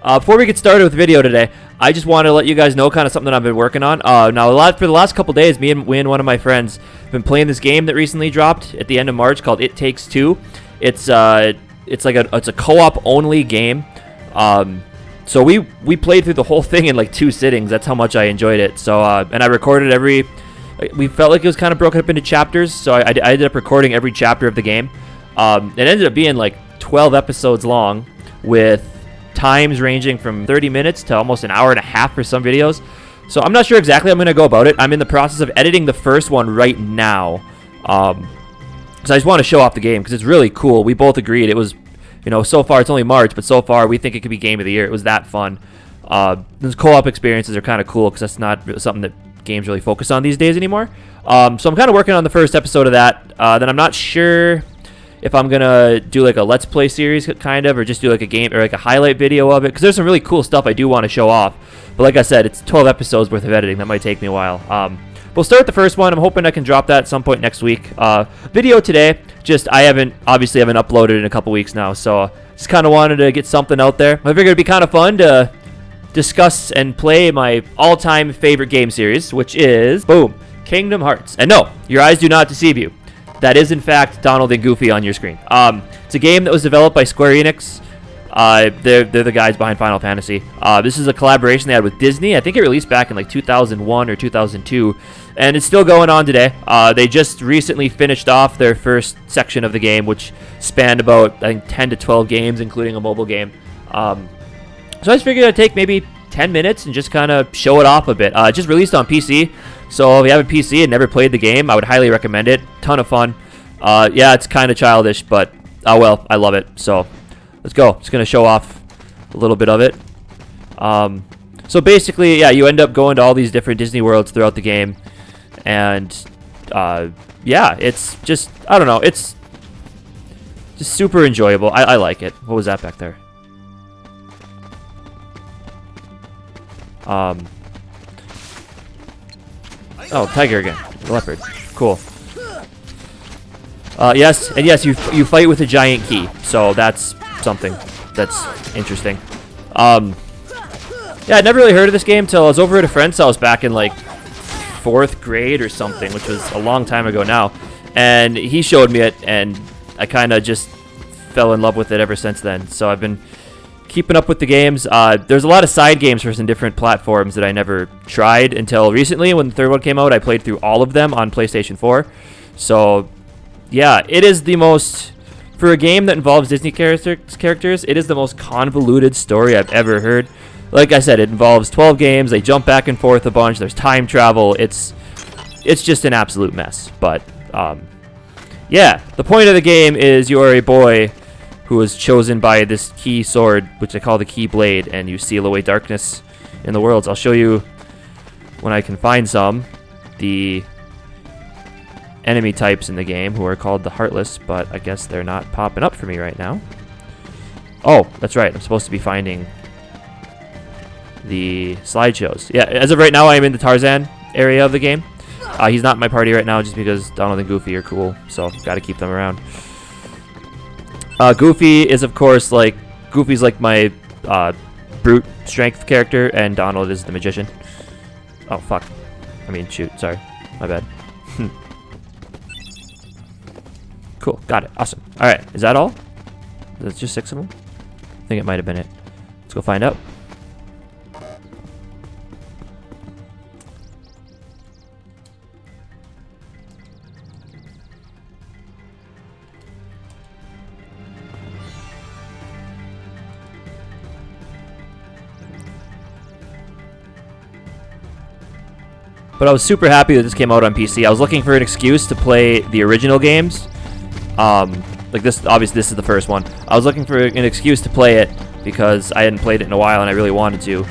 Before we get started with the video today, I just want to let you guys know kind of something that I've been working on. Now, for the last couple days, me and one of my friends have been playing this game that recently dropped at the end of March called It Takes Two. It's a co-op only game. So we played through the whole thing in like 2 sittings. That's how much I enjoyed it. So and I recorded we felt like it was kind of broken up into chapters, so I ended up recording every chapter of the game. It ended up being like 12 episodes long with times ranging from 30 minutes to almost an hour and a half for some videos. So I'm not sure exactly how I'm going to go about it. I'm in the process of editing the first one right now. So I just want to show off the game because it's really cool. We both agreed it was, so far it's only March, but so far we think it could be game of the year. It was that fun. Those co-op experiences are kind of cool because that's not something that games really focus on these days anymore. So I'm kind of working on the first episode of that. Then I'm not sure if I'm gonna do like a let's play series kind of, or just do like a game or like a highlight video of it, because there's some really cool stuff I do want to show off. But like I said, it's 12 episodes worth of editing. That might take me a while. We'll start the first one. I'm hoping I can drop that at some point next week. Video today, I haven't uploaded in a couple weeks now, so just kind of wanted to get something out there. I figured it'd be kind of fun to discuss and play my all-time favorite game series, which is, boom, Kingdom Hearts. And no, your eyes do not deceive you. That is, in fact, Donald and Goofy on your screen. It's a game that was developed by Square Enix. They're the guys behind Final Fantasy. This is a collaboration they had with Disney. I think it released back in like 2001 or 2002, and it's still going on today. They just recently finished off their first section of the game, which spanned about, I think, 10 to 12 games, including a mobile game. So I just figured I'd take maybe 10 minutes and just kind of show it off a bit. It just released on PC, so if you have a PC and never played the game, I would highly recommend it. Ton of fun. Yeah, it's kind of childish, but oh well, I love it. So let's go. Just gonna show off a little bit of it. So basically, yeah, you end up going to all these different Disney worlds throughout the game, and yeah, it's just, I don't know, it's just super enjoyable. I like it. What was that back there? Oh, tiger again. Leopard. Cool. Yes, and yes, you fight with a giant key, so that's something that's interesting. Yeah, I'd never really heard of this game till I was over at a friend's house back in like 4th grade or something, which was a long time ago now, and he showed me it, and I kind of just fell in love with it ever since then. So I've been keeping up with the games. There's a lot of side games for some different platforms that I never tried until recently. When the third one came out, I played through all of them on PlayStation 4. So yeah, it is the most, for a game that involves Disney characters, it is the most convoluted story I've ever heard. Like I said, it involves 12 games. They jump back and forth a bunch. There's time travel. It's just an absolute mess. But yeah, the point of the game is you are a boy who was chosen by this key sword, which I call the key blade, and you seal away darkness in the worlds. I'll show you when I can find some the enemy types in the game, who are called the Heartless, but I guess they're not popping up for me right now. Oh, that's right. I'm supposed to be finding the slideshows. Yeah, as of right now, I am in the Tarzan area of the game. He's not in my party right now just because Donald and Goofy are cool, so got to keep them around. Goofy is, of course, Goofy's like my brute strength character, and Donald is the magician. Oh, fuck. I mean, shoot. Sorry. My bad. Cool. Got it. Awesome. All right. Is that all? That's just 6 of them? I think it might have been it. Let's go find out. But I was super happy that this came out on PC. I was looking for an excuse to play the original games. Like this, obviously this is the first one. I was looking for an excuse to play it because I hadn't played it in a while and I really wanted to.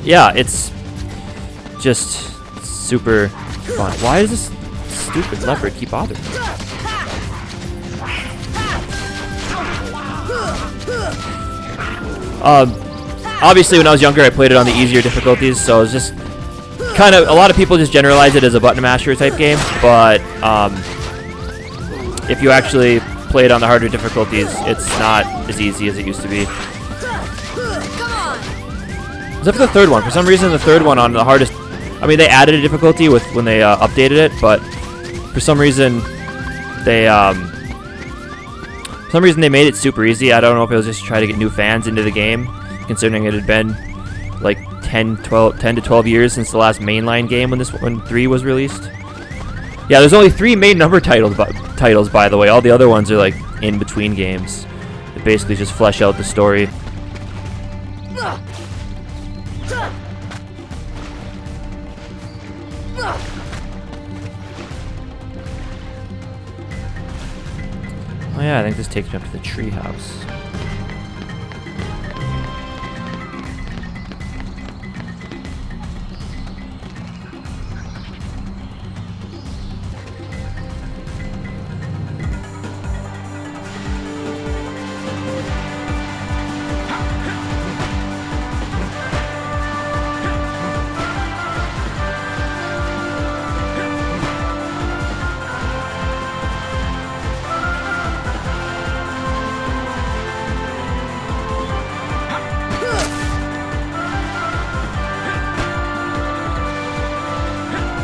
Yeah, it's just super fun. Why does this stupid leopard keep bothering me? Obviously, when I was younger, I played it on the easier difficulties, so it's just kind of, a lot of people just generalize it as a button masher type game, but if you actually play it on the harder difficulties, it's not as easy as it used to be. Except for the third one. For some reason, the third one on the hardest... I mean, they added a difficulty with when they updated it, but for some reason, they made it super easy. I don't know if it was just to try to get new fans into the game, considering it had been like 10 to 12 years since the last mainline game when 3 was released. Yeah, there's only 3 main number titles, by the way. All the other ones are like in between games. They basically just flesh out the story. Oh yeah, I think this takes me up to the tree house.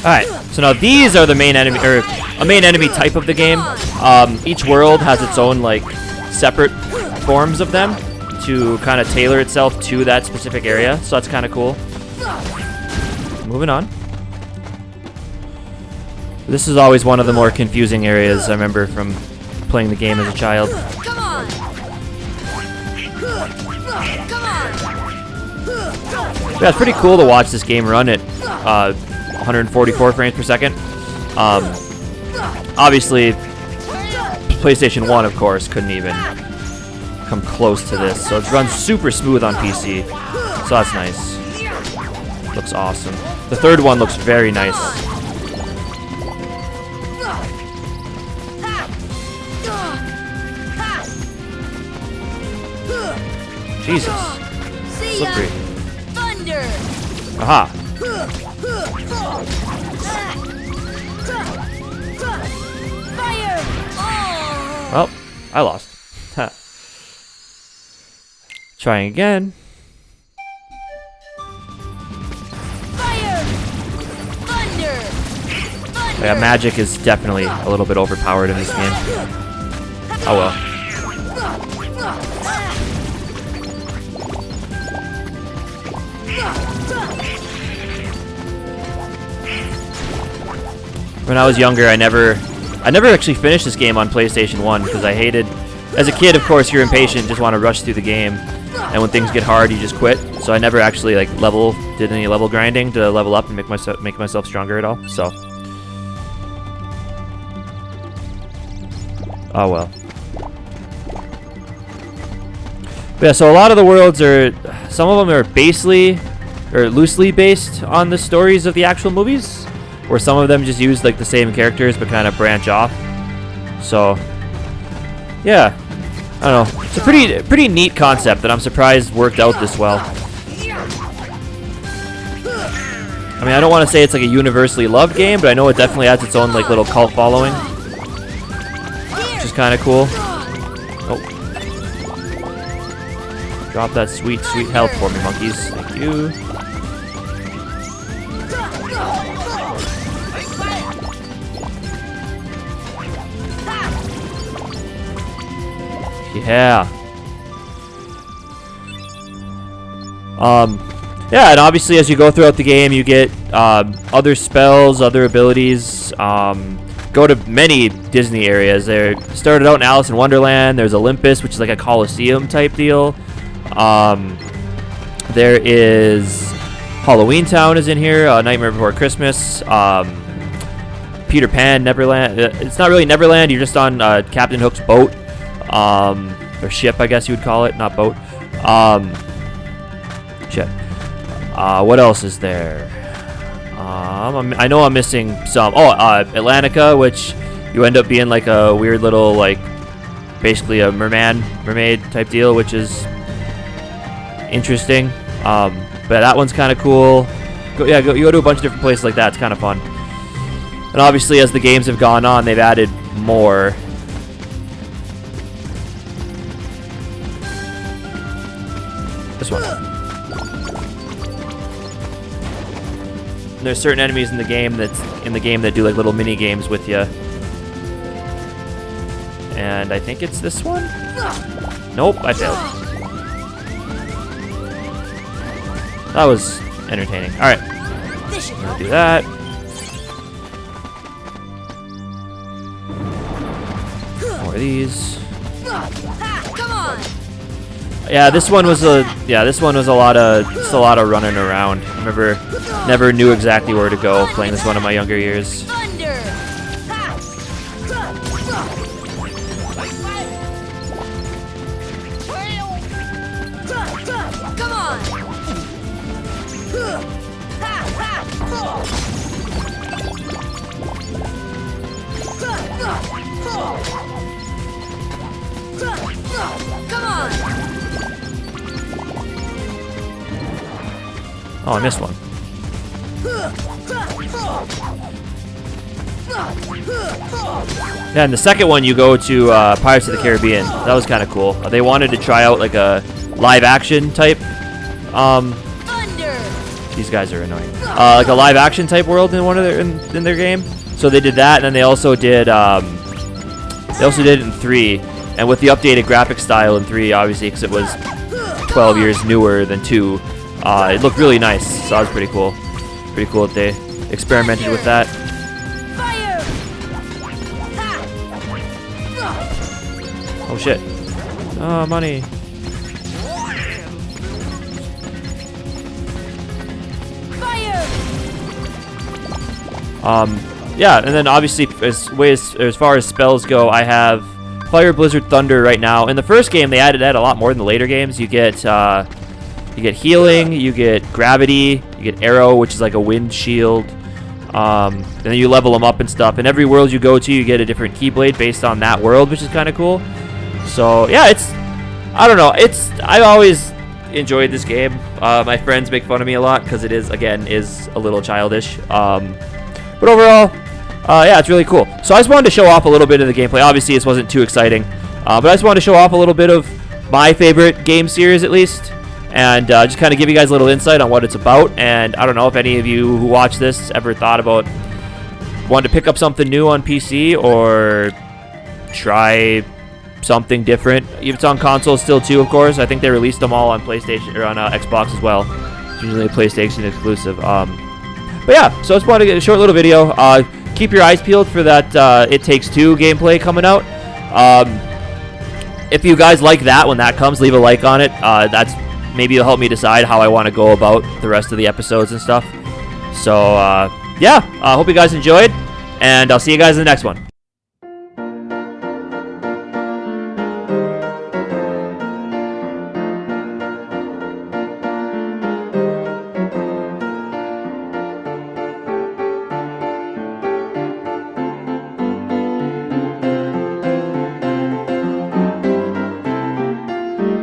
Alright, so now these are the main enemy, or a main enemy type of the game. Each world has its own, like, separate forms of them to kind of tailor itself to that specific area, so that's kind of cool. Moving on. This is always one of the more confusing areas I remember from playing the game as a child. Come on. Yeah, it's pretty cool to watch this game run at 144 frames per second. Obviously, PlayStation 1, of course, couldn't even come close to this. So it runs super smooth on PC. So that's nice. Looks awesome. The third one looks very nice. Jesus. Slippery. Thunder. Aha. Fire. Oh. Well, I lost. Ha. Trying again. Fire. Thunder. Thunder. Yeah, magic is definitely a little bit overpowered in this game. Oh well. When I was younger, I never actually finished this game on PlayStation 1 because I hated... As a kid, of course, you're impatient, just want to rush through the game. And when things get hard, you just quit. So I never actually like did any level grinding to level up and make myself stronger at all. So... Oh well. But yeah, so a lot of the worlds are... Some of them are loosely based on the stories of the actual movies. Or some of them just use like the same characters but kind of branch off. So, yeah, I don't know. It's a pretty neat concept that I'm surprised worked out this well. I mean, I don't want to say it's like a universally loved game, but I know it definitely has its own like little cult following, which is kind of cool. Oh, drop that sweet health for me, monkeys. Thank you. Yeah. Yeah, and obviously as you go throughout the game, you get other spells, other abilities. Go to many Disney areas. There started out in Alice in Wonderland. There's Olympus, which is like a Coliseum type deal. There is Halloween Town is in here. Nightmare Before Christmas. Peter Pan, Neverland. It's not really Neverland. You're just on Captain Hook's boat. Or ship, I guess you would call it, not boat. Shit. What else is there? I know I'm missing some. Oh, Atlantica, which you end up being like a weird little, like, basically a mermaid type deal, which is interesting. But that one's kind of cool. You go to a bunch of different places like that. It's kind of fun. And obviously, as the games have gone on, they've added more. This one. there's certain enemies in the game that do like little mini games with you. And I think it's this one. Nope, I failed. That was entertaining. All right, This should I'm gonna help. do that. More of these. Ha, come on. Yeah, this one was a lot of running around. I remember never knew exactly where to go playing this one in my younger years. Thunder. Ha. Come on. Come on. Oh, I missed one. Yeah, and the second one you go to Pirates of the Caribbean. That was kind of cool. They wanted to try out like a live action type. Thunder. These guys are annoying. Like a live action type world in one of their in their game. So they did that, and then they also did it in 3, and with the updated graphic style in 3, obviously, because it was 12 years newer than 2. It looked really nice, so that was pretty cool. Pretty cool that they experimented with that. Fire. Oh shit. Oh, money. Fire. Yeah, and then obviously as far as spells go, I have Fire, Blizzard, Thunder right now. In the first game, they added that a lot more than the later games. You get healing, you get gravity, you get arrow, which is like a wind shield. And then you level them up and stuff. And every world you go to, you get a different Keyblade based on that world, which is kind of cool. So yeah, I don't know. I always enjoyed this game. My friends make fun of me a lot because it is a little childish. But overall, yeah, it's really cool. So I just wanted to show off a little bit of the gameplay. Obviously, this wasn't too exciting, but I just wanted to show off a little bit of my favorite game series, at least, and just kind of give you guys a little insight on what it's about. And I don't know if any of you who watch this ever thought about wanting to pick up something new on PC or try something different. It's on console still too, of course. I think they released them all on PlayStation or on Xbox as well. It's usually a PlayStation exclusive. But yeah, so I just wanted to get a short little video. Keep your eyes peeled for that It Takes Two gameplay coming out. If you guys like that when that comes, leave a like on it. Maybe it'll help me decide how I want to go about the rest of the episodes and stuff. So yeah, I hope you guys enjoyed, and I'll see you guys in the next one.